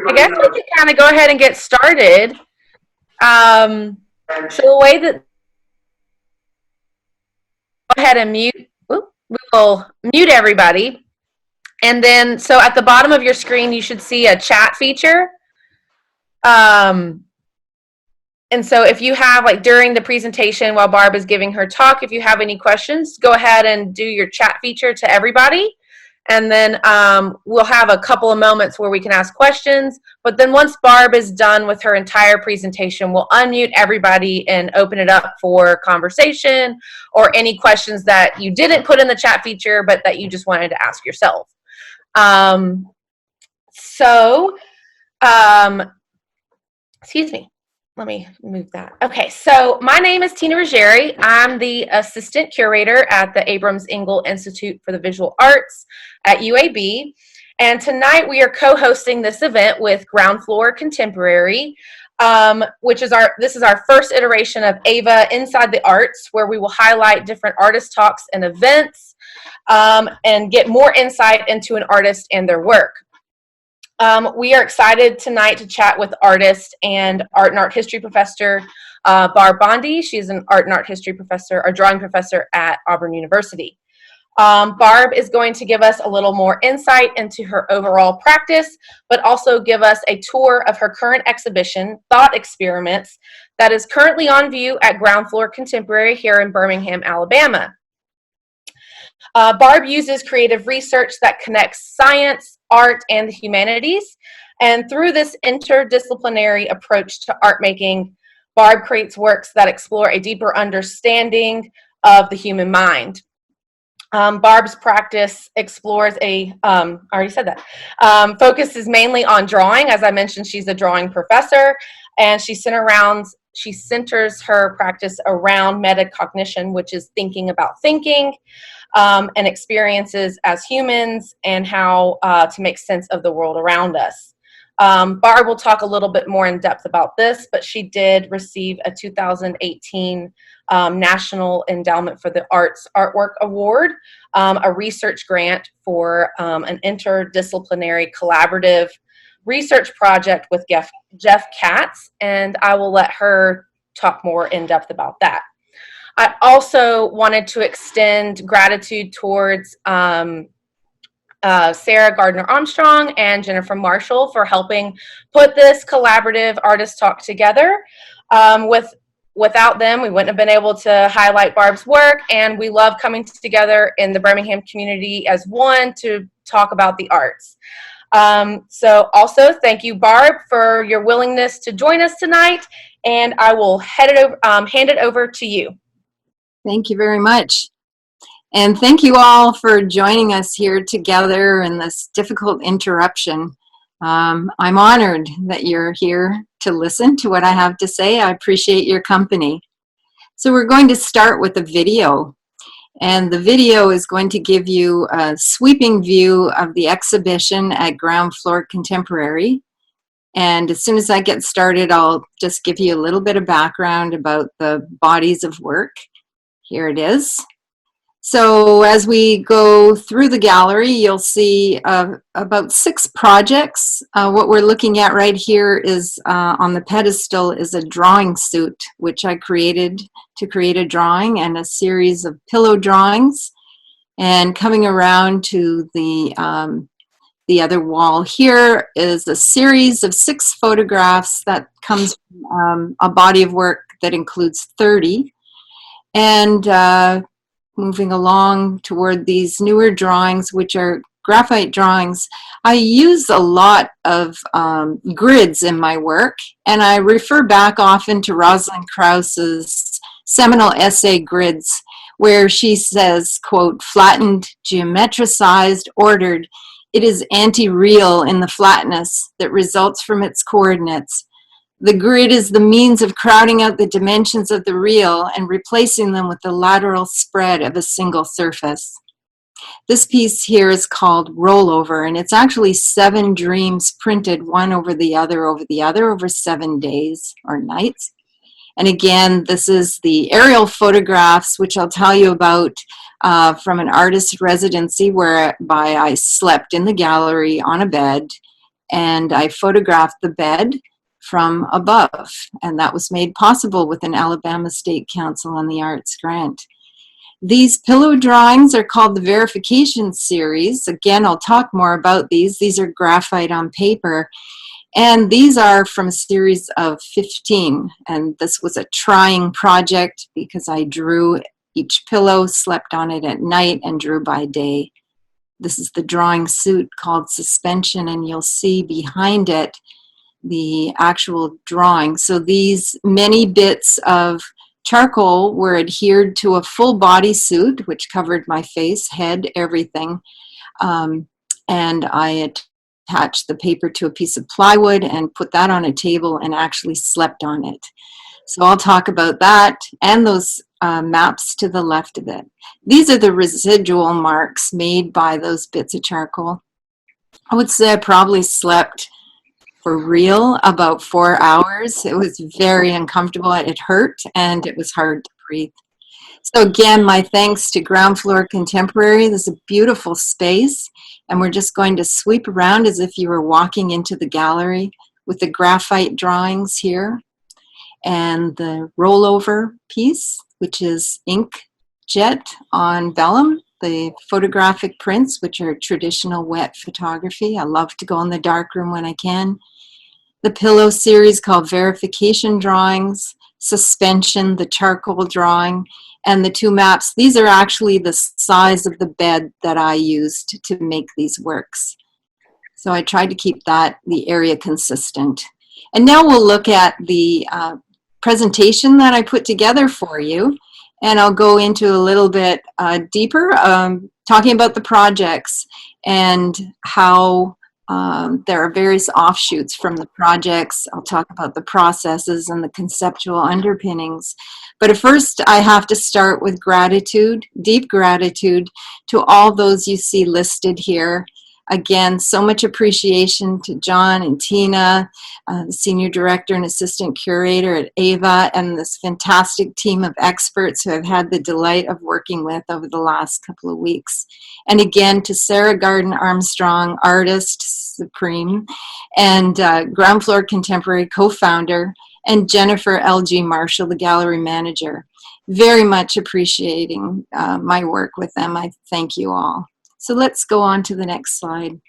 I guess we can kind of go ahead and get started. So the way that, go ahead and mute, we will mute everybody. And then, so at the bottom of your screen, you should see a chat feature. And so if you have, like during the presentation while Barb is giving her talk, if you have any questions, go ahead and do your chat feature to everybody. And then we'll have a couple of moments where we can ask questions. But then once Barb is done with her entire presentation, we'll unmute everybody and open it up for conversation or any questions that you didn't put in the chat feature, but that you just wanted to ask yourself. Excuse me. Let me move that. Okay, so my name is Tina Ruggieri. I'm the assistant curator at the Abrams Engel Institute for the Visual Arts at UAB. And tonight we are co-hosting this event with Ground Floor Contemporary, which is this is our first iteration of AEIVA Inside the Arts, where we will highlight different artist talks and events and get more insight into an artist and their work. We are excited tonight to chat with artist and art history professor Barb Bondy. She's an art and art history professor, or drawing professor at Auburn University. Barb is going to give us a little more insight into her overall practice, but also give us a tour of her current exhibition, Thought Experiments, that is currently on view at Ground Floor Contemporary here in Birmingham, Alabama. Barb uses creative research that connects science, art, and the humanities. And through this interdisciplinary approach to art making, Barb creates works that explore a deeper understanding of the human mind. Barb's practice explores I already said that, focuses mainly on drawing. As I mentioned, she's a drawing professor, and she centers her practice around metacognition, which is thinking about thinking, and experiences as humans and how to make sense of the world around us. Barb will talk a little bit more in depth about this, but she did receive a 2018 National Endowment for the Arts Artwork Award, a research grant for an interdisciplinary collaborative research project with Jeff Katz, and I will let her talk more in depth about that. I also wanted to extend gratitude towards Sarah Gardner-Armstrong and Jennifer Marshall for helping put this collaborative artist talk together. Without them, we wouldn't have been able to highlight Barb's work, and we love coming together in the Birmingham community as one to talk about the arts. So also thank you, Barb, for your willingness to join us tonight, and I will hand it over to you. Thank you very much. And thank you all for joining us here together in this difficult interruption. I'm honored that you're here to listen to what I have to say. I appreciate your company. So we're going to start with a video. And the video is going to give you a sweeping view of the exhibition at Ground Floor Contemporary. And as soon as I get started, I'll just give you a little bit of background about the bodies of work. Here it is. So as we go through the gallery, you'll see about 6 projects. What we're looking at right here is on the pedestal is a drawing suit, which I created to create a drawing, and a series of pillow drawings. And coming around to the other wall here is a series of 6 photographs that comes from a body of work that includes 30. And moving along toward these newer drawings, which are graphite drawings, I use a lot of grids in my work, and I refer back often to Rosalind Krauss's seminal essay, Grids, where she says, quote, "Flattened, geometricized, ordered, it is anti-real in the flatness that results from its coordinates. The grid is the means of crowding out the dimensions of the real and replacing them with the lateral spread of a single surface." This piece here is called Rollover, and it's actually 7 dreams printed one over the other over 7 days or nights. And again, this is the aerial photographs, which I'll tell you about from an artist residency whereby I slept in the gallery on a bed, and I photographed the bed from above. And that was made possible with an Alabama State Council on the Arts grant. These pillow drawings are called the Verification Series. Again, I'll talk more about these. These are graphite on paper. And these are from a series of 15. And this was a trying project because I drew each pillow, slept on it at night, and drew by day. This is the drawing suit called Suspension, and you'll see behind it the actual drawing. So these many bits of charcoal were adhered to a full body suit, which covered my face, head, everything. And I attached the paper to a piece of plywood and put that on a table and actually slept on it. So I'll talk about that and those maps to the left of it. These are the residual marks made by those bits of charcoal. I would say I probably slept for real about 4 hours. It was very uncomfortable. It hurt and it was hard to breathe. So again, my thanks to Ground Floor Contemporary. This is a beautiful space, and we're just going to sweep around as if you were walking into the gallery with the graphite drawings here and the rollover piece, which is inkjet on vellum, the photographic prints, which are traditional wet photography. I love to go in the darkroom when I can. The pillow series called Verification Drawings, Suspension, the charcoal drawing, and the 2 maps. These are actually the size of the bed that I used to make these works. So I tried to keep the area consistent. And now we'll look at the presentation that I put together for you. And I'll go into a little bit deeper, talking about the projects and how there are various offshoots from the projects. I'll talk about the processes and the conceptual underpinnings. But at first, I have to start with gratitude, deep gratitude to all those you see listed here. Again, so much appreciation to John and Tina, the Senior Director and Assistant Curator at AEIVA, and this fantastic team of experts who I've had the delight of working with over the last couple of weeks. And again, to Sarah Garden Armstrong, Artist Supreme, and Ground Floor Contemporary co-founder, and Jennifer L.G. Marshall, the Gallery Manager. Very much appreciating my work with them. I thank you all. So let's go on to the next slide.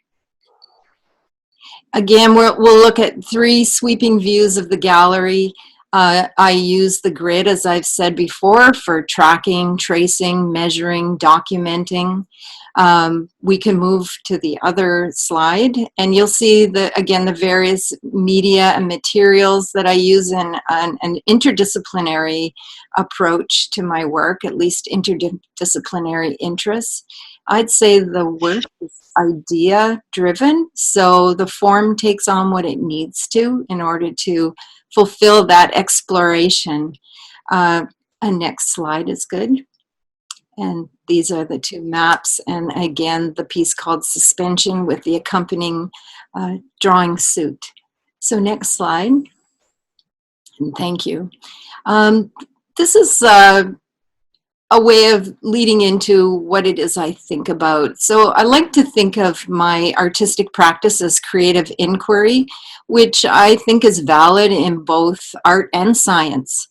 Again, we'll look at 3 sweeping views of the gallery. I use the grid, as I've said before, for tracking, tracing, measuring, documenting. We can move to the other slide, and you'll see, again, the various media and materials that I use in an interdisciplinary approach to my work, at least interdisciplinary interests. I'd say the work is idea-driven, so the form takes on what it needs to in order to fulfill that exploration. A next slide is good. And these are the 2 maps, and again, the piece called Suspension with the accompanying drawing suit. So next slide, and thank you. This is a way of leading into what it is I think about. So I like to think of my artistic practice as creative inquiry, which I think is valid in both art and science.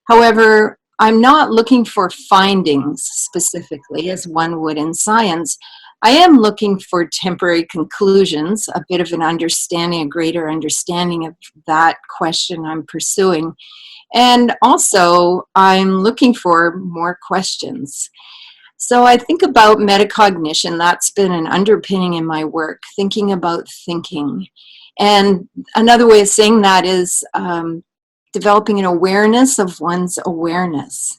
However, I'm not looking for findings specifically, as one would in science. I am looking for temporary conclusions, a bit of an understanding, a greater understanding of that question I'm pursuing. And also, I'm looking for more questions. So I think about metacognition. That's been an underpinning in my work, thinking about thinking. And another way of saying that is developing an awareness of one's awareness.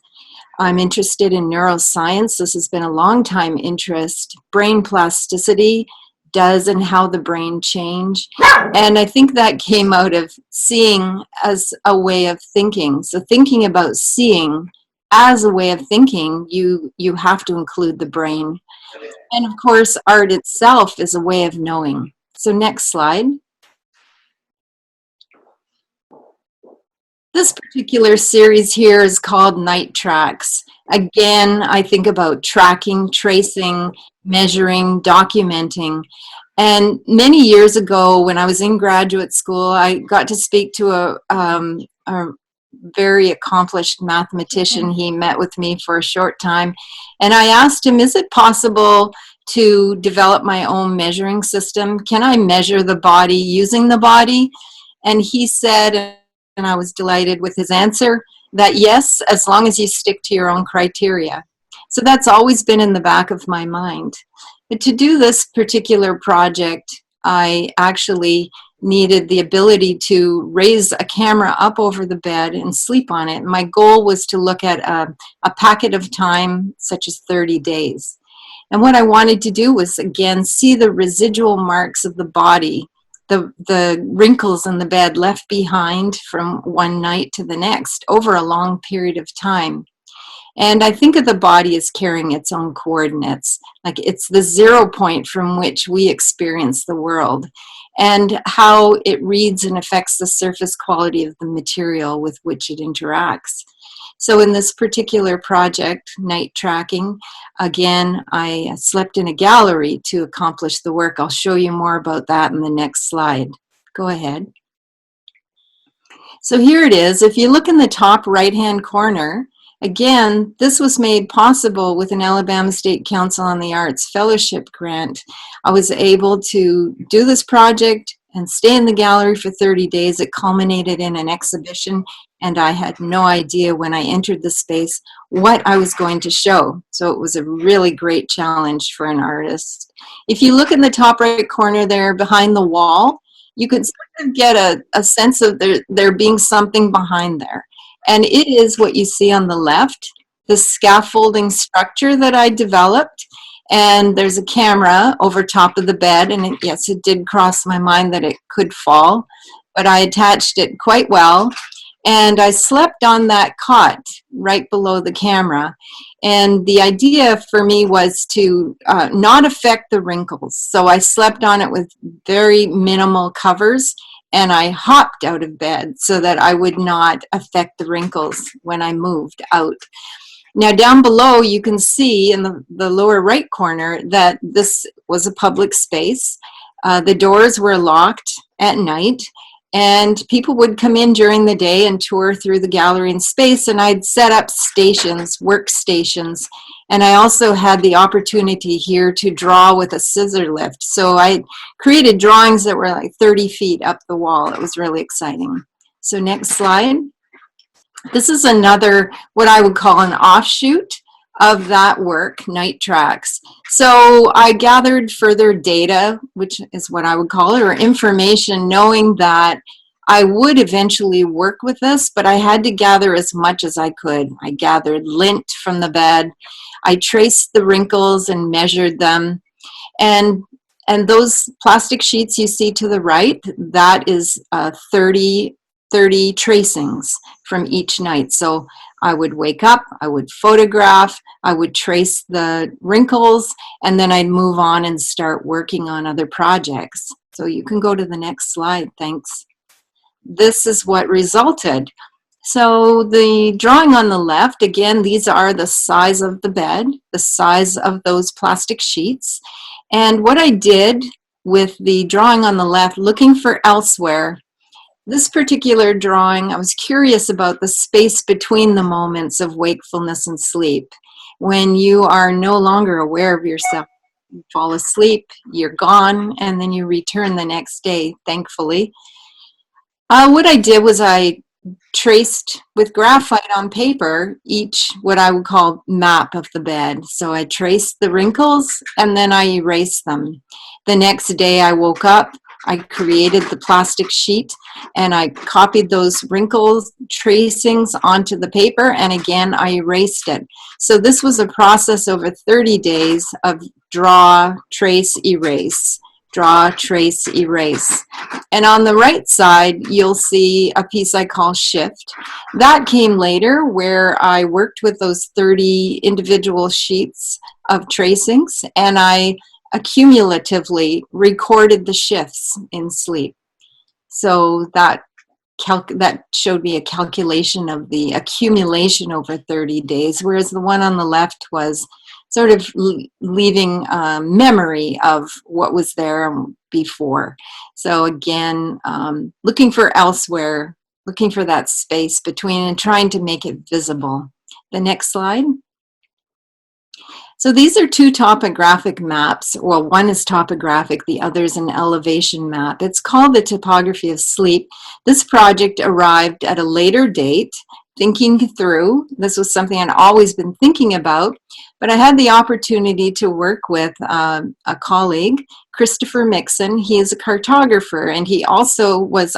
I'm interested in neuroscience. This has been a long time interest. Brain plasticity does and how the brain change. And I think that came out of seeing as a way of thinking. So thinking about seeing as a way of thinking, you have to include the brain. And of course, art itself is a way of knowing. So next slide. This particular series here is called Night Tracks. Again, I think about tracking, tracing, measuring, documenting. And many years ago, when I was in graduate school, I got to speak to a very accomplished mathematician. He met with me for a short time. And I asked him, is it possible to develop my own measuring system? Can I measure the body using the body? And he said, and I was delighted with his answer, that yes, as long as you stick to your own criteria. So that's always been in the back of my mind. But to do this particular project, I actually needed the ability to raise a camera up over the bed and sleep on it. My goal was to look at a packet of time, such as 30 days. And what I wanted to do was, again, see the residual marks of the body, the wrinkles in the bed left behind from one night to the next over a long period of time. And I think of the body as carrying its own coordinates, like it's the 0 point from which we experience the world, and how it reads and affects the surface quality of the material with which it interacts. So in this particular project, night tracking, again, I slept in a gallery to accomplish the work. I'll show you more about that in the next slide. Go ahead. So here it is. If you look in the top right-hand corner, again, this was made possible with an Alabama State Council on the Arts fellowship grant. I was able to do this project and stay in the gallery for 30 days. It culminated in an exhibition, and I had no idea when I entered the space what I was going to show. So it was a really great challenge for an artist. If you look in the top right corner there behind the wall, you could sort of get a sense of there being something behind there. And it is what you see on the left, the scaffolding structure that I developed. And there's a camera over top of the bed. And yes, it did cross my mind that it could fall, but I attached it quite well. And I slept on that cot right below the camera. And the idea for me was to not affect the wrinkles. So I slept on it with very minimal covers, and I hopped out of bed so that I would not affect the wrinkles when I moved out. Now down below, you can see in the lower right corner that this was a public space. The doors were locked at night, and people would come in during the day and tour through the gallery and space, and I'd set up stations, workstations, and I also had the opportunity here to draw with a scissor lift. So I created drawings that were like 30 feet up the wall. It was really exciting. So next slide. This is another, what I would call an offshoot of that work, Night Tracks. So I gathered further data, which is what I would call it, or information, knowing that I would eventually work with this, but I had to gather as much as I could. I gathered lint from the bed. I traced the wrinkles and measured them. And those plastic sheets you see to the right, that is 30 tracings from each night. So I would wake up, I would photograph, I would trace the wrinkles, and then I'd move on and start working on other projects. So you can go to the next slide, thanks. This is what resulted. So the drawing on the left, again, these are the size of the bed, the size of those plastic sheets. And what I did with the drawing on the left, looking for elsewhere, this particular drawing, I was curious about the space between the moments of wakefulness and sleep. When you are no longer aware of yourself, you fall asleep, you're gone, and then you return the next day, thankfully. What I did was I traced with graphite on paper each what I would call map of the bed. So I traced the wrinkles and then I erased them. The next day I woke up, I created the plastic sheet and I copied those wrinkles tracings onto the paper, and again I erased it. So this was a process over 30 days of draw, trace, erase draw, trace, erase. And on the right side, you'll see a piece I call shift. That came later, where I worked with those 30 individual sheets of tracings, and I accumulatively recorded the shifts in sleep. So that showed me a calculation of the accumulation over 30 days, whereas the one on the left was sort of leaving memory of what was there before. So again, looking for elsewhere, looking for that space between and trying to make it visible. The next slide. So these are two topographic maps. Well, one is topographic, the other is an elevation map. It's called the Topography of Sleep. This project arrived at a later date, thinking through. This was something I'd always been thinking about, but I had the opportunity to work with a colleague, Christopher Mixon. He is a cartographer, and he also was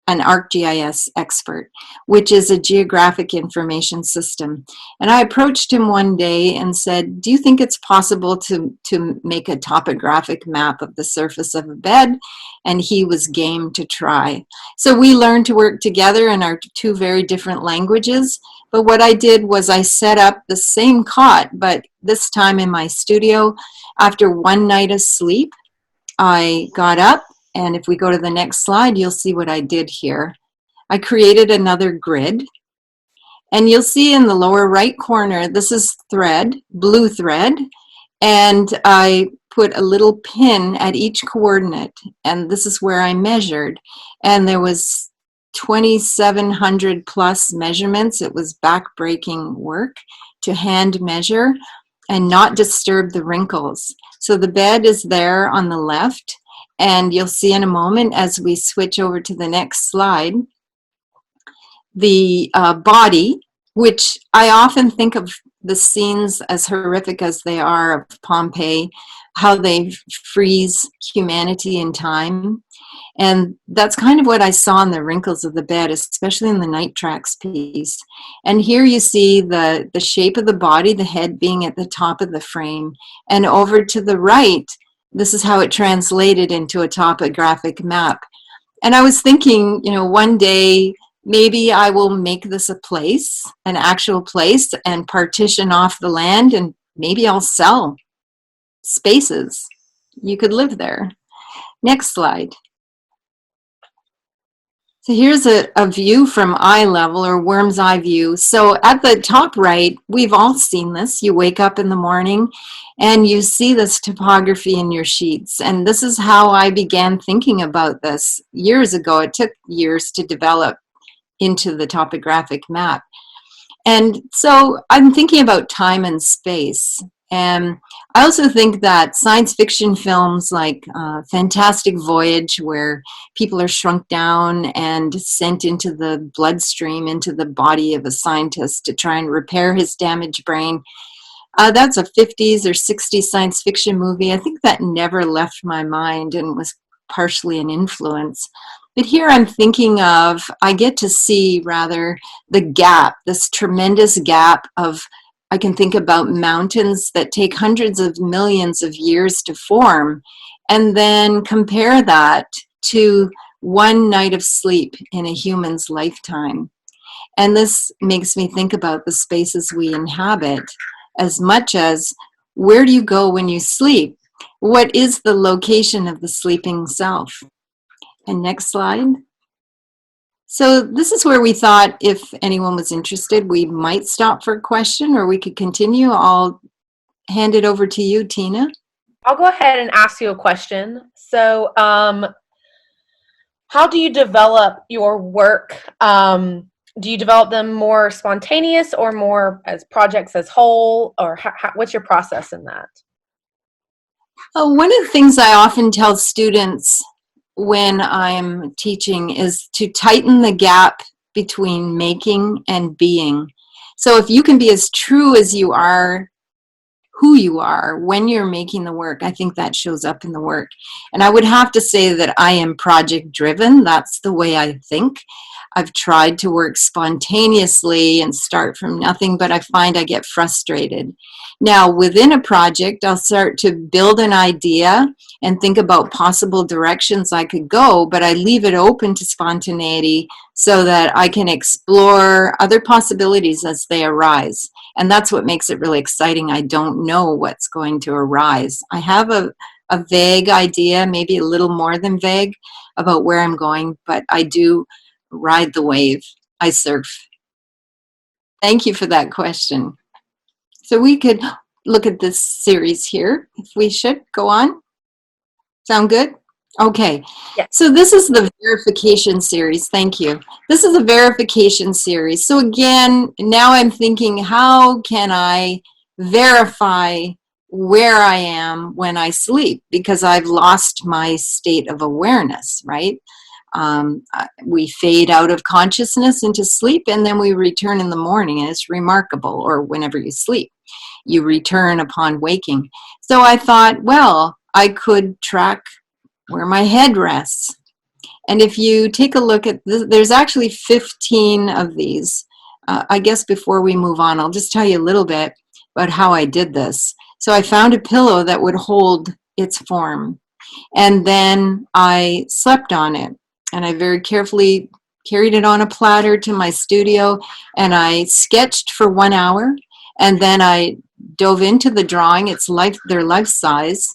an ArcGIS expert, which is a geographic information system. And I approached him one day and said, do you think it's possible to make a topographic map of the surface of a bed? And he was game to try. So we learned to work together in our two very different languages. But what I did was I set up the same cot, but this time in my studio. After one night of sleep, I got up, and if we go to the next slide, you'll see what I did here. I created another grid, and you'll see in the lower right corner, this is thread, blue thread, and I put a little pin at each coordinate, and this is where I measured, and there was 2,700 plus measurements. It was back-breaking work to hand measure and not disturb the wrinkles. So the bed is there on the left, and you'll see in a moment as we switch over to the next slide, the body, which I often think of the scenes, as horrific as they are, of Pompeii, how they freeze humanity in time. And that's kind of what I saw in the wrinkles of the bed, especially in the night tracks piece. And here you see the shape of the body, the head being at the top of the frame. And over to the right, this is how it translated into a topographic map. And I was thinking, one day, maybe I will make this a place, an actual place, and partition off the land, and maybe I'll sell spaces. You could live there. Next slide. So here's a view from eye level, or worm's eye view. So at the top right, we've all seen this. You wake up in the morning and you see this topography in your sheets. And this is how I began thinking about this years ago. It took years to develop into the topographic map. And so I'm thinking about time and space. And I also think that science fiction films like Fantastic Voyage, where people are shrunk down and sent into the bloodstream, into the body of a scientist to try and repair his damaged brain, that's a 50s or 60s science fiction movie. I think that never left my mind and was partially an influence. But here I'm thinking of, I get to see rather the gap, this tremendous gap of, I can think about mountains that take hundreds of millions of years to form, and then compare that to one night of sleep in a human's lifetime. And this makes me think about the spaces we inhabit as much as, where do you go when you sleep? What is the location of the sleeping self? And next slide. So this is where we thought, if anyone was interested, we might stop for a question, or we could continue. I'll hand it over to you, Tina. I'll go ahead and ask you a question. So how do you develop your work? Do you develop them more spontaneous or more as projects as whole? Or what's your process in that? One of the things I often tell students when I'm teaching is to tighten the gap between making and being. So if you can be as true as you are who you are when you're making the work. I think that shows up in the work. And I would have to say that I am project driven. That's the way I think. I've tried to work spontaneously and start from nothing, but I find I get frustrated. Now, within a project, I'll start to build an idea and think about possible directions I could go, but I leave it open to spontaneity so that I can explore other possibilities as they arise. And that's what makes it really exciting. I don't know what's going to arise. I have a vague idea, maybe a little more than vague, about where I'm going, but I do ride the wave. I surf. Thank you for that question. So we could look at this series here, if we should go on. Sound good? Okay. Yes. So this is the verification series. Thank you. This is a verification series. So again, now I'm thinking, how can I verify where I am when I sleep? Because I've lost my state of awareness, right? We fade out of consciousness into sleep, and then we return in the morning, and it's remarkable, or whenever you sleep. You return upon waking. So I thought, well, I could track where my head rests. And if you take a look at this, there's actually 15 of these. I guess before we move on, I'll just tell you a little bit about how I did this. So I found a pillow that would hold its form. And then I slept on it. And I very carefully carried it on a platter to my studio. And I sketched for 1 hour. And then I dove into the drawing. It's their life size.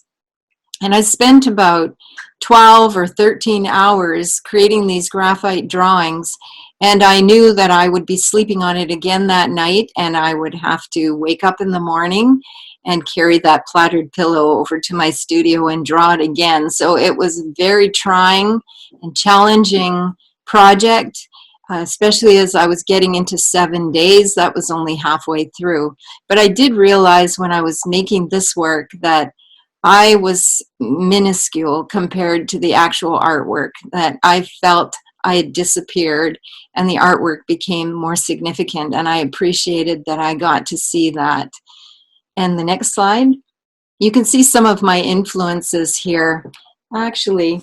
And I spent about 12 or 13 hours creating these graphite drawings. And I knew that I would be sleeping on it again that night, and I would have to wake up in the morning and carry that plattered pillow over to my studio and draw it again. So it was a very trying and challenging project, especially as I was getting into 7 days. That was only halfway through. But I did realize when I was making this work that I was minuscule compared to the actual artwork, that I felt I had disappeared and the artwork became more significant, and I appreciated that I got to see that. And the next slide, you can see some of my influences here. Actually,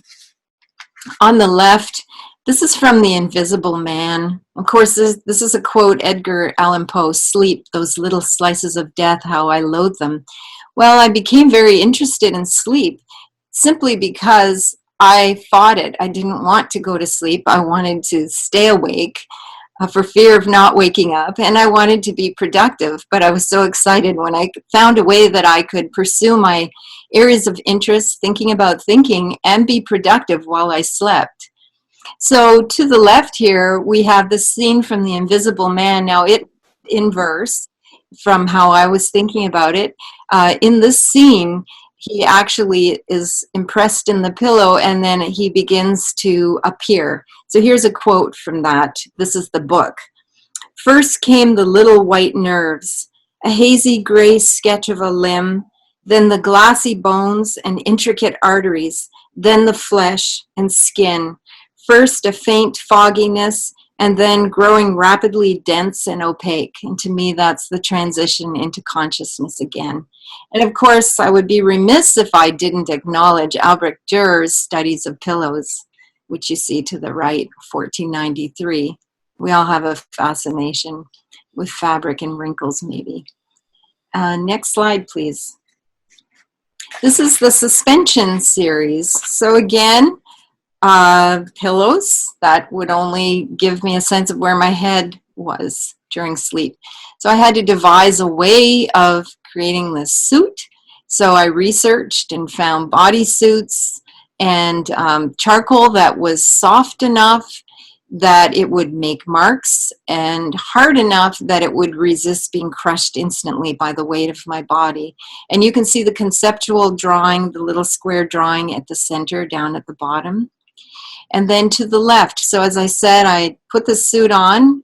on the left, this is from The Invisible Man. Of course, this is a quote, Edgar Allan Poe, "Sleep, those little slices of death, how I loathe them." Well, I became very interested in sleep simply because I fought it. I didn't want to go to sleep. I wanted to stay awake for fear of not waking up, and I wanted to be productive. But I was so excited when I found a way that I could pursue my areas of interest, thinking about thinking, and be productive while I slept. So to the left here, we have the scene from The Invisible Man. Now, it in verse from how I was thinking about it. In this scene, he actually is impressed in the pillow, and then he begins to appear. So here's a quote from that. This is the book. "First came the little white nerves, a hazy gray sketch of a limb, then the glassy bones and intricate arteries, then the flesh and skin. First a faint fogginess, and then growing rapidly dense and opaque." And to me, that's the transition into consciousness again. And of course, I would be remiss if I didn't acknowledge Albrecht Dürer's studies of pillows, which you see to the right, 1493. We all have a fascination with fabric and wrinkles, maybe. Next slide, please. This is the suspension series. So again, pillows that would only give me a sense of where my head was during sleep. So I had to devise a way of creating this suit. So I researched and found bodysuits and charcoal that was soft enough that it would make marks and hard enough that it would resist being crushed instantly by the weight of my body. And you can see the conceptual drawing, the little square drawing at the center down at the bottom. And then to the left, so as I said, I put the suit on.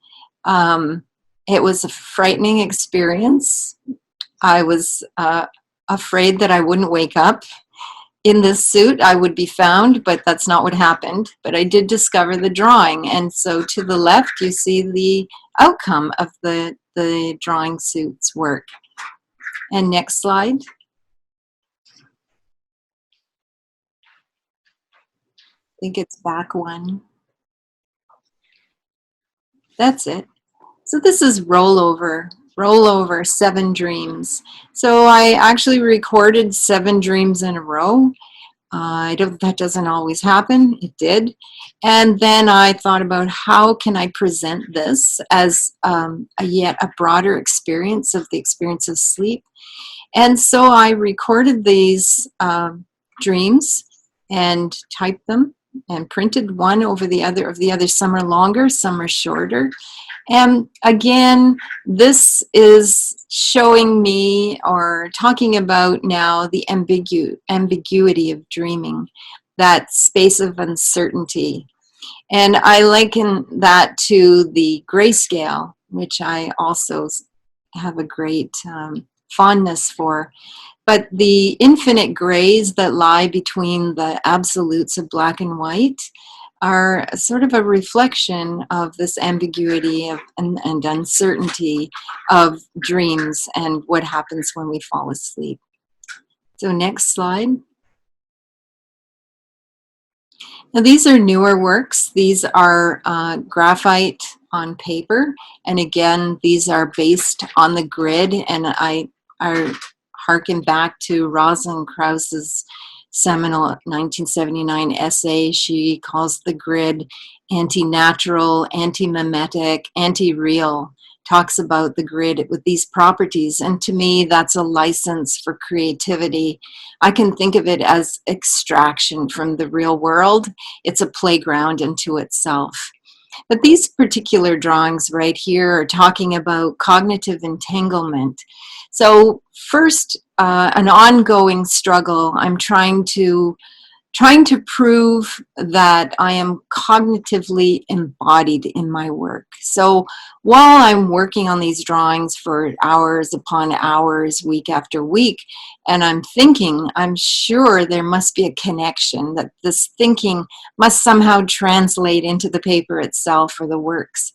It was a frightening experience. I was afraid that I wouldn't wake up in this suit. I would be found, but that's not what happened. But I did discover the drawing. And so to the left, you see the outcome of the drawing suit's work. And next slide. I think it's back one. That's it. So this is rollover, 7 dreams. So I actually recorded 7 dreams in a row. That doesn't always happen. It did. And then I thought about how can I present this as yet a broader experience of the experience of sleep. And so I recorded these dreams and typed them and printed one over the other. Of the other, some are longer, some are shorter. And again, this is showing me or talking about now the ambiguity of dreaming, that space of uncertainty. And I liken that to the grayscale, which I also have a great fondness for. But the infinite grays that lie between the absolutes of black and white are sort of a reflection of this ambiguity and uncertainty of dreams and what happens when we fall asleep. So next slide. Now these are newer works. These are graphite on paper. And again, these are based on the grid. And I harken back to Rosalind Krause's seminal 1979 essay. She calls the grid anti-natural, anti-mimetic, anti-real, talks about the grid with these properties. And to me, that's a license for creativity. I can think of it as extraction from the real world. It's a playground unto itself. But these particular drawings right here are talking about cognitive entanglement. So first, an ongoing struggle. I'm trying to prove that I am cognitively embodied in my work. So while I'm working on these drawings for hours upon hours, week after week, and I'm thinking, I'm sure there must be a connection, that this thinking must somehow translate into the paper itself or the works.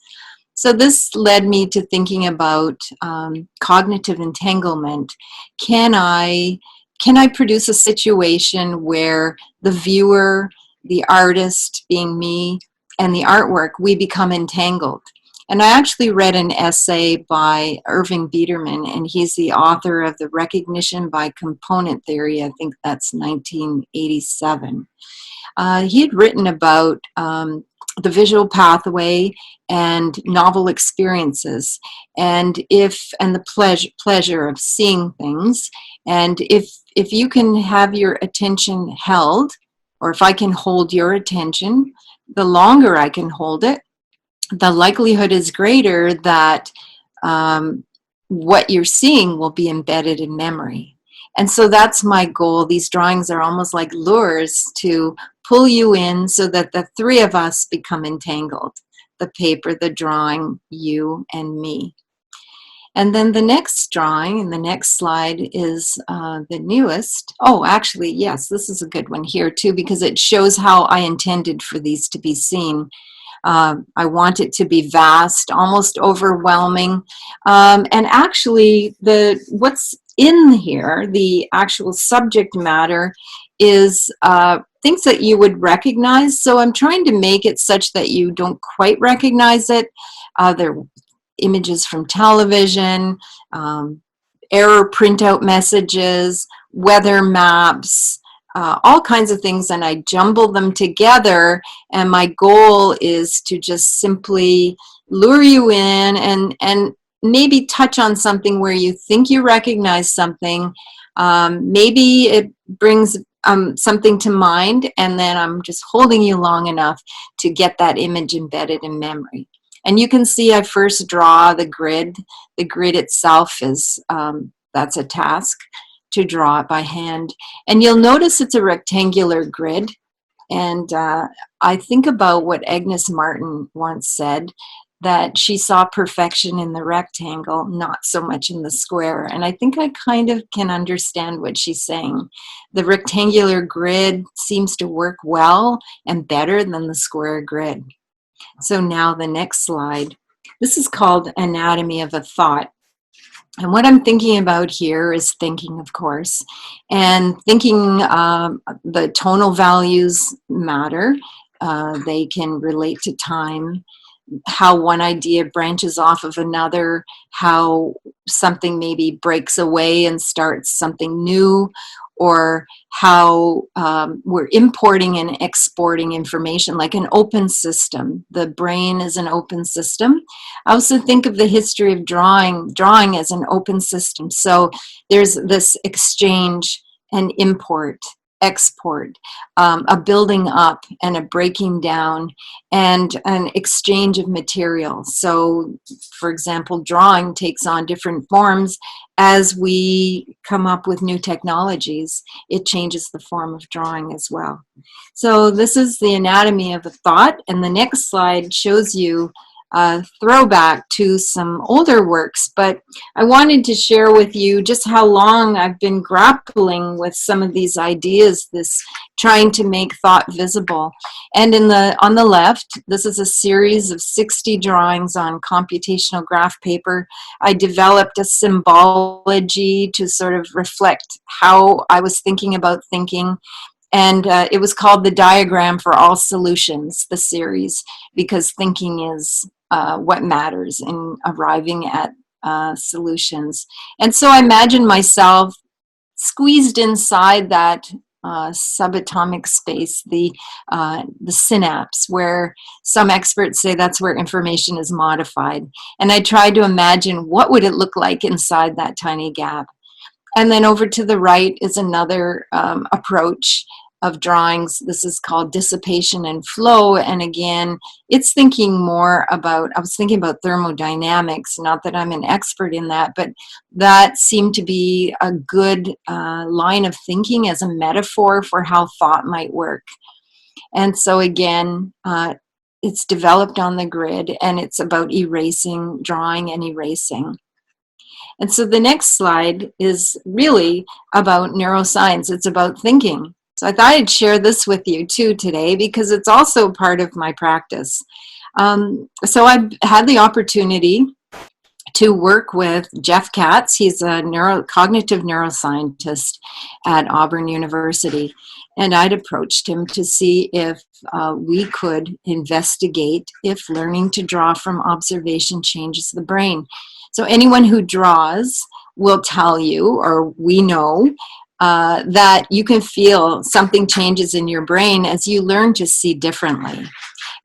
So this led me to thinking about cognitive entanglement. Can I produce a situation where the viewer, the artist, being me, and the artwork, we become entangled? And I actually read an essay by Irving Biederman, and he's the author of The Recognition by Component Theory. I think that's 1987. He had written about the visual pathway and novel experiences, and the pleasure of seeing things. And if you can have your attention held, or if I can hold your attention, the longer I can hold it, the likelihood is greater that what you're seeing will be embedded in memory. And so that's my goal. These drawings are almost like lures to pull you in so that the three of us become entangled. The paper, the drawing, you and me. And then the next drawing and the next slide is the newest. Oh, actually, yes, this is a good one here too, because it shows how I intended for these to be seen. I want it to be vast, almost overwhelming. And actually, what's in here, the actual subject matter, is things that you would recognize. So I'm trying to make it such that you don't quite recognize it. They're images from television, error printout messages, weather maps, all kinds of things, and I jumble them together, and my goal is to just simply lure you in and maybe touch on something where you think you recognize something. Maybe it brings something to mind, and then I'm just holding you long enough to get that image embedded in memory. And you can see I first draw the grid. The grid itself is, that's a task to draw it by hand. And you'll notice it's a rectangular grid. And I think about what Agnes Martin once said, that she saw perfection in the rectangle, not so much in the square. And I think I kind of can understand what she's saying. The rectangular grid seems to work well and better than the square grid. So now the next slide. This is called Anatomy of a Thought. And what I'm thinking about here is thinking, of course, and thinking the tonal values matter. They can relate to time, how one idea branches off of another, how something maybe breaks away and starts something new, or how we're importing and exporting information like an open system. The brain is an open system. I also think of the history of drawing as an open system. So there's this exchange and import, export, a building up and a breaking down, and an exchange of materials. So, for example, drawing takes on different forms as we come up with new technologies. It changes the form of drawing as well. So this is the anatomy of a thought, and the next slide shows you a throwback to some older works, but I wanted to share with you just how long I've been grappling with some of these ideas, this trying to make thought visible. And on the left, this is a series of 60 drawings on computational graph paper. I developed a symbology to sort of reflect how I was thinking about thinking. And it was called The Diagram for All Solutions, the series, because thinking is what matters in arriving at solutions. And so I imagine myself squeezed inside that subatomic space, the synapse, where some experts say that's where information is modified. And I tried to imagine what would it look like inside that tiny gap. And then over to the right is another approach of drawings. This is called dissipation and flow. And again, it's thinking more about, I was thinking about thermodynamics, not that I'm an expert in that, but that seemed to be a good line of thinking as a metaphor for how thought might work. And so again, it's developed on the grid, and it's about erasing, drawing and erasing. And so the next slide is really about neuroscience. It's about thinking. So I thought I'd share this with you too today because it's also part of my practice. So I've had the opportunity to work with Jeff Katz. He's a cognitive neuroscientist at Auburn University. And I'd approached him to see if we could investigate if learning to draw from observation changes the brain. So anyone who draws will tell you, or we know, that you can feel something changes in your brain as you learn to see differently.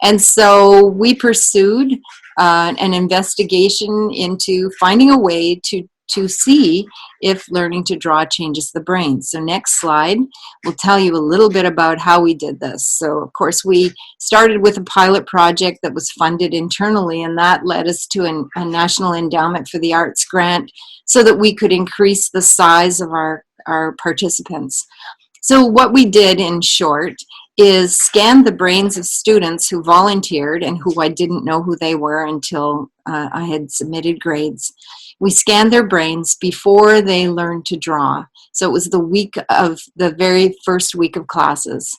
And so we pursued an investigation into finding a way to see if learning to draw changes the brain. So next slide will tell you a little bit about how we did this. So of course we started with a pilot project that was funded internally, and that led us to a National Endowment for the Arts grant so that we could increase the size of our participants. So what we did in short is scan the brains of students who volunteered and who I didn't know who they were until I had submitted grades. We scanned their brains before they learned to draw. So it was the very first week of classes.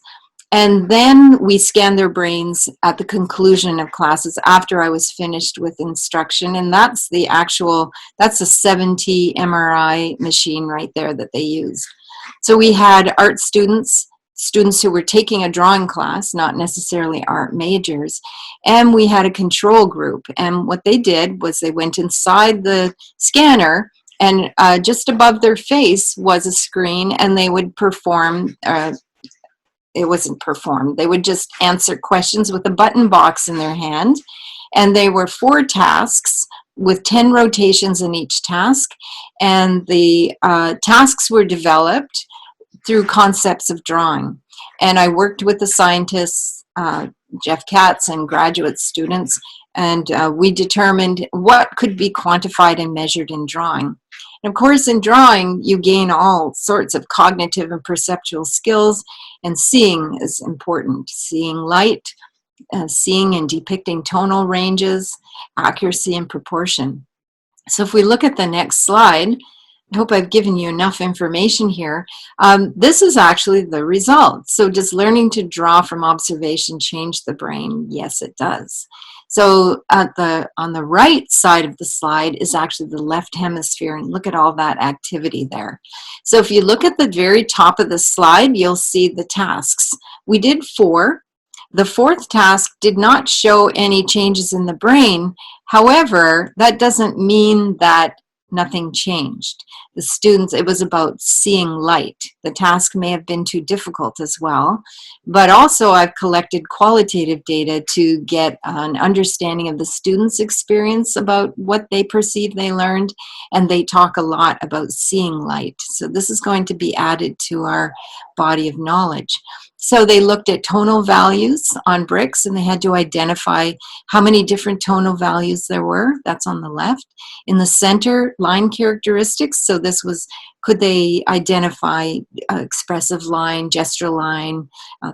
And then we scanned their brains at the conclusion of classes after I was finished with instruction. And that's a 70 MRI machine right there that they used. So we had art students who were taking a drawing class, not necessarily art majors, and we had a control group. And what they did was they went inside the scanner, and just above their face was a screen, and they would perform. It wasn't performed. They would just answer questions with a button box in their hand. And they were 4 tasks with 10 rotations in each task. And the tasks were developed through concepts of drawing. And I worked with the scientists, Jeff Katz, and graduate students, and we determined what could be quantified and measured in drawing. And of course, in drawing, you gain all sorts of cognitive and perceptual skills, and seeing is important. Seeing light, seeing and depicting tonal ranges, accuracy and proportion. So if we look at the next slide, I hope I've given you enough information here. This is actually the result. So does learning to draw from observation change the brain? Yes, it does. So on the right side of the slide is actually the left hemisphere, and look at all that activity there. So if you look at the very top of the slide, you'll see the tasks. We did 4. The 4th task did not show any changes in the brain. However, that doesn't mean that nothing changed. The students, it was about seeing light. The task may have been too difficult as well, but also I've collected qualitative data to get an understanding of the students' experience about what they perceive they learned, and they talk a lot about seeing light. So this is going to be added to our body of knowledge. So they looked at tonal values on bricks, and they had to identify how many different tonal values there were. That's on the left. In the center, line characteristics. So this was, could they identify expressive line, gestural line,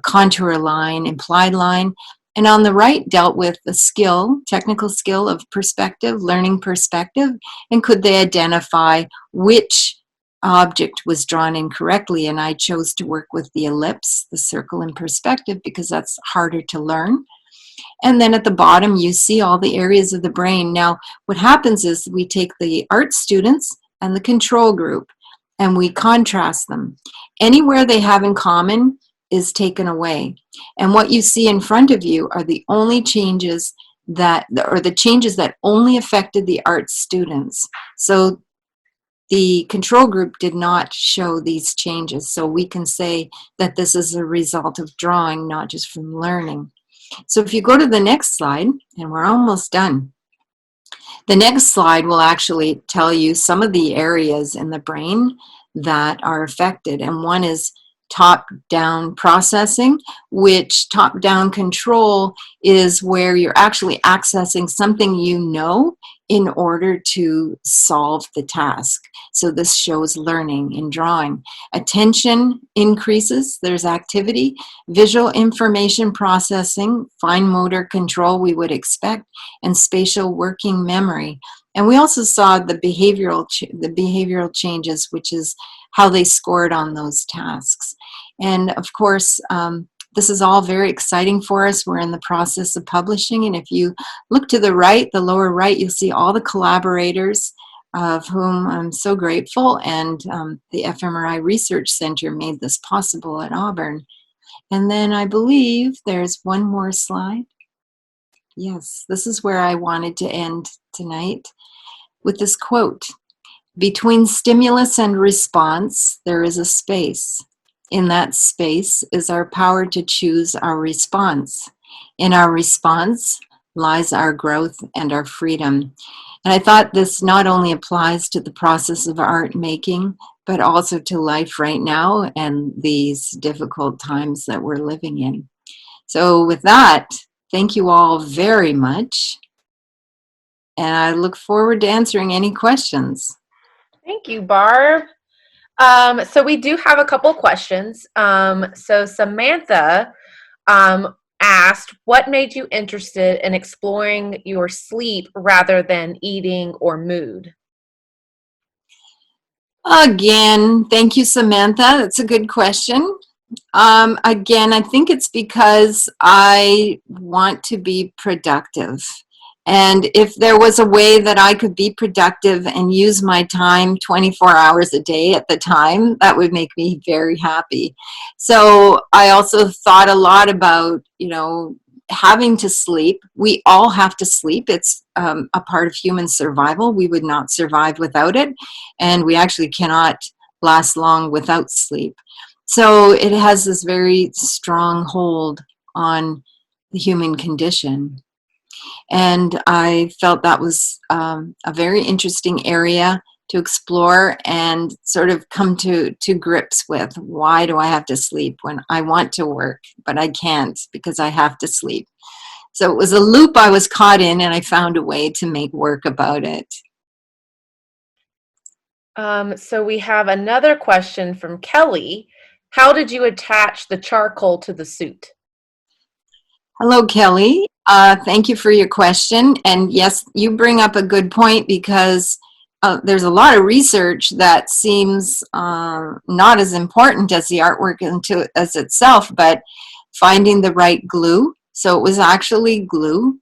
contour line, implied line? And on the right, dealt with the skill, technical skill of perspective, learning perspective, and could they identify which object was drawn incorrectly. And I chose to work with the ellipse, the circle in perspective, because that's harder to learn. And then at the bottom, you see all the areas of the brain. Now, what happens is we take the art students and the control group, and we contrast them. Anywhere they have in common is taken away. And what you see in front of you are the only changes that, or the changes that only affected the art students. So the control group did not show these changes. So we can say that this is a result of drawing, not just from learning. So if you go to the next slide, and we're almost done. The next slide will actually tell you some of the areas in the brain that are affected. And one is top-down processing, which top-down control is where you're actually accessing something you know in order to solve the task. So this shows learning in drawing. Attention increases, there's activity. Visual information processing, fine motor control we would expect, and spatial working memory. And we also saw the behavioral changes, which is how they scored on those tasks. And of course, this is all very exciting for us. We're in the process of publishing, and if you look to the right, the lower right, you'll see all the collaborators of whom I'm so grateful, and the fMRI Research Center made this possible at Auburn. And then I believe there's one more slide. Yes, this is where I wanted to end tonight with this quote. Between stimulus and response, there is a space. In that space is our power to choose our response. In our response lies our growth and our freedom. And I thought this not only applies to the process of art making, but also to life right now and these difficult times that we're living in. So with that, thank you all very much. And I look forward to answering any questions. Thank you, Barb. So we do have a couple questions. So Samantha asked, what made you interested in exploring your sleep rather than eating or mood? Again, thank you, Samantha. That's a good question. Again, I think it's because I want to be productive. And if there was a way that I could be productive and use my time 24 hours a day at the time, that would make me very happy. So I also thought a lot about, having to sleep. We all have to sleep. It's a part of human survival. We would not survive without it. And we actually cannot last long without sleep. So it has this very strong hold on the human condition. And I felt that was a very interesting area to explore and sort of come to grips with. Why do I have to sleep when I want to work, but I can't because I have to sleep? So it was a loop I was caught in, and I found a way to make work about it. So we have another question from Kelly. How did you attach the charcoal to the suit? Hello, Kelly. Thank you for your question. And yes, you bring up a good point, because there's a lot of research that seems not as important as the artwork as itself, but finding the right glue. So it was actually glue,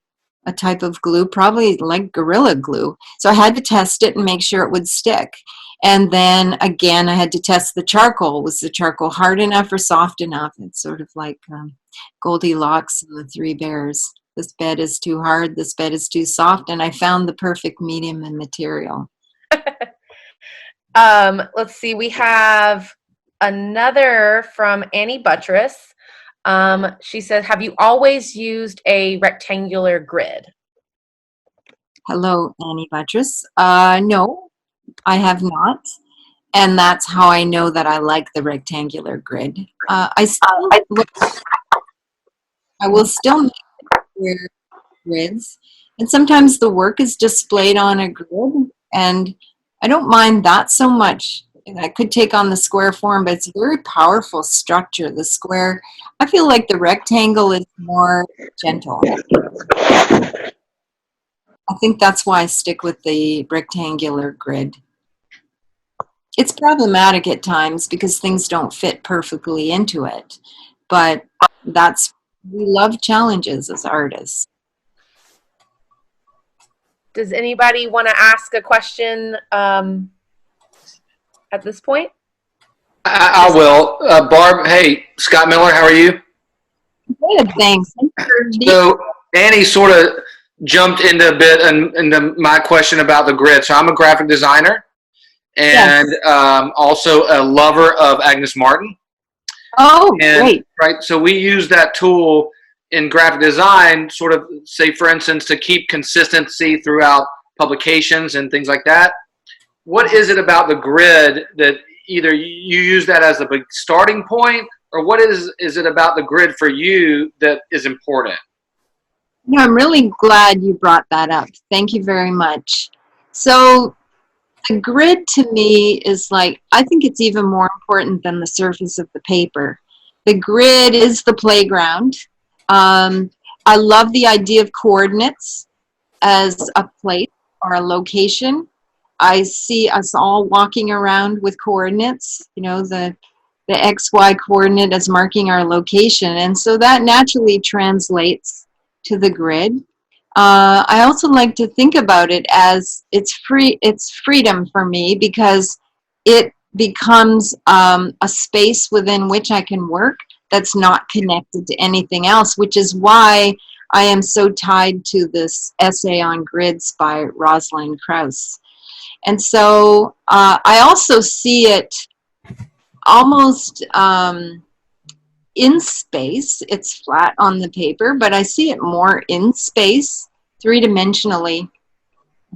a type of glue, probably like Gorilla Glue. So I had to test it and make sure it would stick. And then again, I had to test the charcoal. Was the charcoal hard enough or soft enough? It's sort of like Goldilocks and the Three Bears. This bed is too hard, this bed is too soft, and I found the perfect medium in material. Let's see, we have another from Annie Buttress. She said, have you always used a rectangular grid? Hello, Annie Buttress. No, I have not. And that's how I know that I like the rectangular grid. I will still make square grids. And sometimes the work is displayed on a grid, and I don't mind that so much. I could take on the square form, but it's a very powerful structure. The square, I feel like the rectangle is more gentle. I think that's why I stick with the rectangular grid. It's problematic at times because things don't fit perfectly into it, but we love challenges as artists. Does anybody want to ask a question at this point? I will. Barb, hey, Scott Miller, how are you? Good, thanks. So Annie sort of jumped into a bit into my question about the grid. So I'm a graphic designer and also a lover of Agnes Martin. Oh, great. Right. So we use that tool in graphic design, sort of, say, for instance, to keep consistency throughout publications and things like that. What is it about the grid that either you use that as a big starting point, or what is it about the grid for you that is important? No, I'm really glad you brought that up. Thank you very much. So the grid to me is like, I think it's even more important than the surface of the paper. The grid is the playground. I love the idea of coordinates as a place or a location. I see us all walking around with coordinates, you know, the XY coordinate as marking our location. And so that naturally translates to the grid. I also like to think about it as it's freedom for me, because it becomes a space within which I can work that's not connected to anything else, which is why I am so tied to this essay on grids by Rosalind Krauss. And so I also see it almost in space. It's flat on the paper, but I see it more in space, three-dimensionally.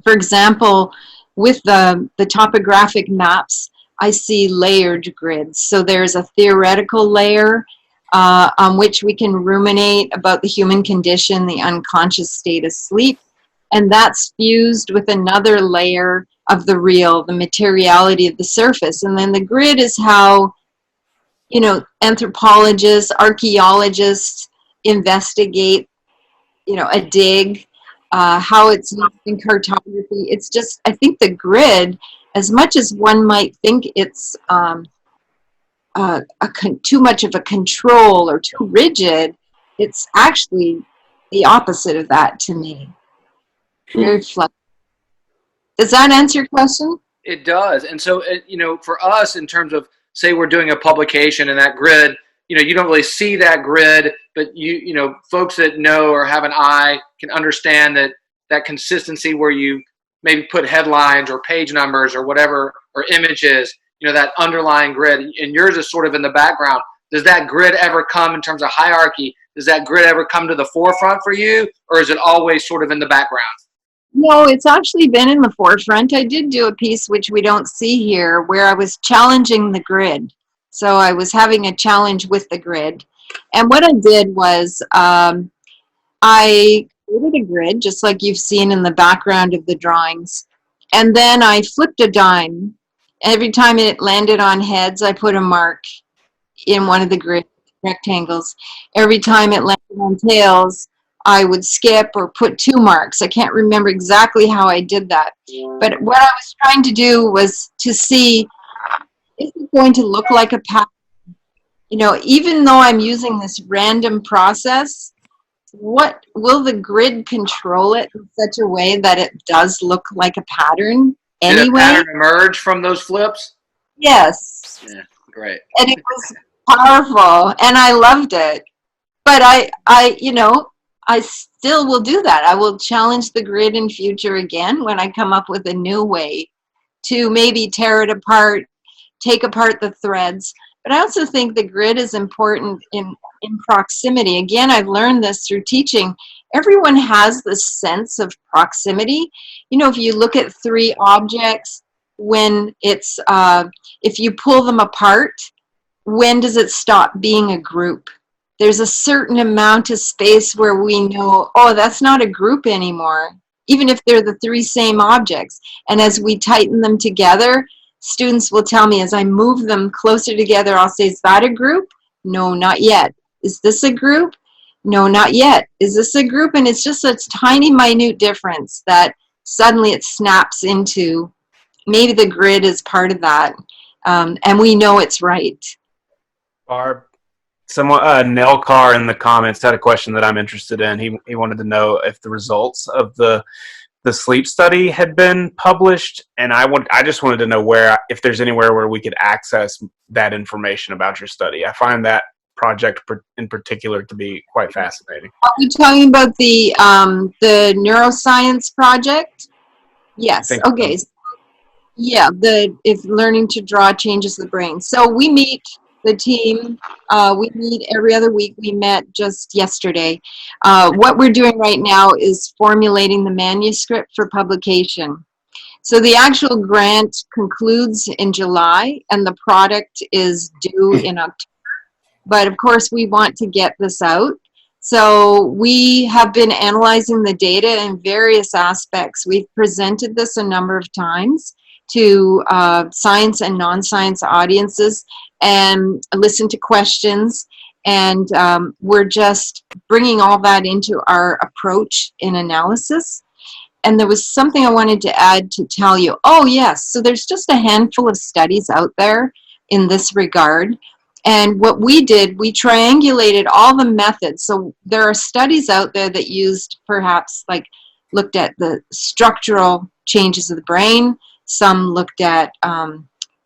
For example, with the topographic maps, I see layered grids. So there's a theoretical layer on which we can ruminate about the human condition, the unconscious state of sleep, and that's fused with another layer of the real, the materiality of the surface. And then the grid is how, you know, anthropologists, archaeologists investigate, you know, a dig, how it's not in cartography. It's just, I think the grid, as much as one might think it's too much of a control or too rigid, it's actually the opposite of that to me. Very flexible. Does that answer your question? It does. And so, you know, for us, in terms of, say, we're doing a publication and that grid, you know, you don't really see that grid, but you know, folks that know or have an eye can understand that consistency where you maybe put headlines or page numbers or whatever, or images, you know, that underlying grid, and yours is sort of in the background. Does that grid ever come in terms of hierarchy? Does that grid ever come to the forefront for you, or is it always sort of in the background? No, it's actually been in the forefront. I did do a piece which we don't see here where I was challenging the grid. So I was having a challenge with the grid. And what I did was I created a grid, just like you've seen in the background of the drawings. And then I flipped a dime. Every time it landed on heads, I put a mark in one of the grid rectangles. Every time it landed on tails, I would skip or put 2 marks. I can't remember exactly how I did that. But what I was trying to do was to see, is it going to look like a pattern? You know, even though I'm using this random process, what will the grid control it in such a way that it does look like a pattern Did a anyway? pattern emerge from those flips? Yes. Yeah, great. And it was powerful, and I loved it. But you know, I still will do that. I will challenge the grid in future again when I come up with a new way to maybe tear it apart, take apart the threads. But I also think the grid is important in proximity. Again, I've learned this through teaching. Everyone has this sense of proximity. You know, if you look at 3 objects, when it's, if you pull them apart, when does it stop being a group? There's a certain amount of space where we know, oh, that's not a group anymore, even if they're the 3 same objects. And as we tighten them together, students will tell me as I move them closer together, I'll say, is that a group? No, not yet. Is this a group? No, not yet. Is this a group? And it's just a tiny, minute difference that suddenly it snaps into, maybe the grid is part of that. And we know it's right. Barb, someone, Nell Carr in the comments had a question that I'm interested in. He wanted to know if the results of the sleep study had been published, and I just wanted to know if there's anywhere where we could access that information about your study. I find that project in particular to be quite fascinating. Are we talking about the Neuroscience project? Yes. Okay. So. Yeah, if learning to draw changes the brain. So we meet, the team, we meet every other week. We met just yesterday. What we're doing right now is formulating the manuscript for publication. So the actual grant concludes in July, and the product is due in October. But of course, we want to get this out. So we have been analyzing the data in various aspects. We've presented this a number of times to science and non-science audiences and listen to questions. And we're just bringing all that into our approach in analysis. And there was something I wanted to add to tell you. Oh, yes. So there's just a handful of studies out there in this regard. And what we did, we triangulated all the methods. So there are studies out there that used perhaps like looked at the structural changes of the brain. Some looked at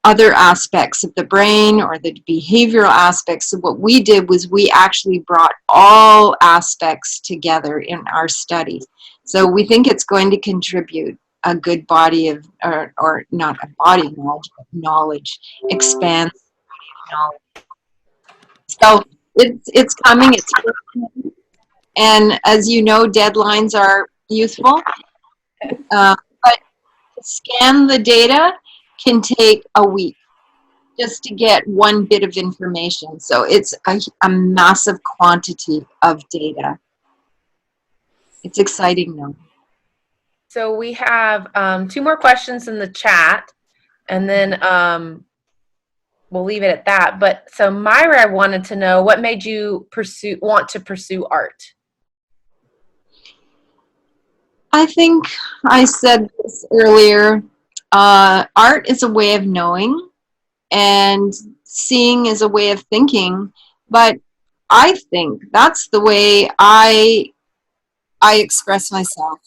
other aspects of the brain or the behavioral aspects. So what we did was we actually brought all aspects together in our study. So we think it's going to contribute a good body of, or not a body of knowledge, but knowledge, expands knowledge. So it's coming, it's coming. And as you know, deadlines are useful. But to scan the data can take a week just to get one bit of information. So it's a massive quantity of data. It's exciting though. So we have 2 more questions in the chat, and then we'll leave it at that. But so Myra wanted to know, what made you want to pursue art? I think I said this earlier. Art is a way of knowing, and seeing is a way of thinking. But I think that's the way I express myself.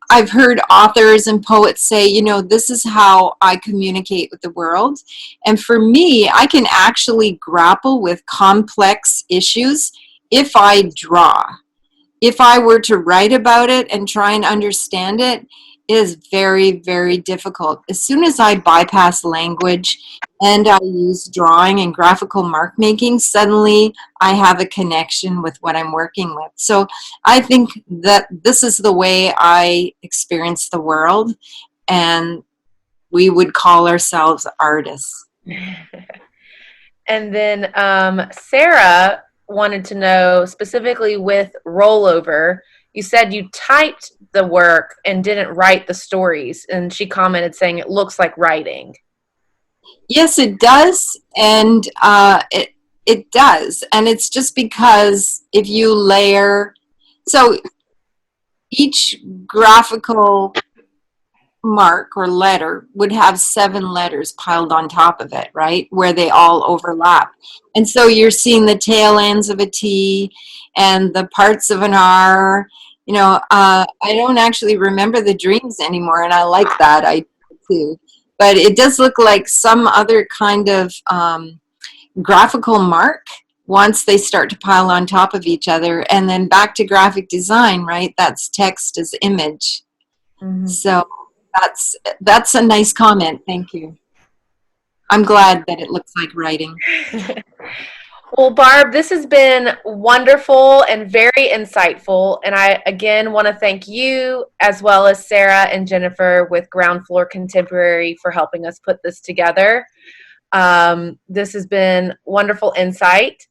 I've heard authors and poets say, you know, this is how I communicate with the world. And for me, I can actually grapple with complex issues if I draw. If I were to write about it and try and understand it, it is very, very difficult. As soon as I bypass language and I use drawing and graphical mark making, suddenly I have a connection with what I'm working with. So I think that this is the way I experience the world, and we would call ourselves artists. And then Sarah wanted to know, specifically with rollover, you said you typed the work and didn't write the stories, and she commented saying it looks like writing. Yes, it does, and it does, and it's just because if you layer So each graphical mark or letter would have 7 letters piled on top of it, right? Where they all overlap. And so you're seeing the tail ends of a T and the parts of an R. I don't actually remember the dreams anymore, and I like that. I do too. But it does look like some other kind of graphical mark once they start to pile on top of each other. And then back to graphic design, right? That's text as image. Mm-hmm. So that's a nice comment. Thank you. I'm glad that it looks like writing. Well, Barb, this has been wonderful and very insightful. And I, again, want to thank you as well as Sarah and Jennifer with Ground Floor Contemporary for helping us put this together. This has been wonderful insight.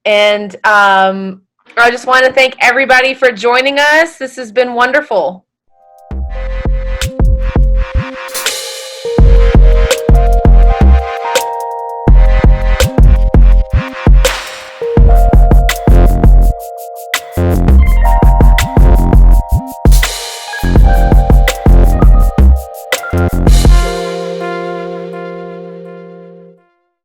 And I just want to thank everybody for joining us. This has been wonderful.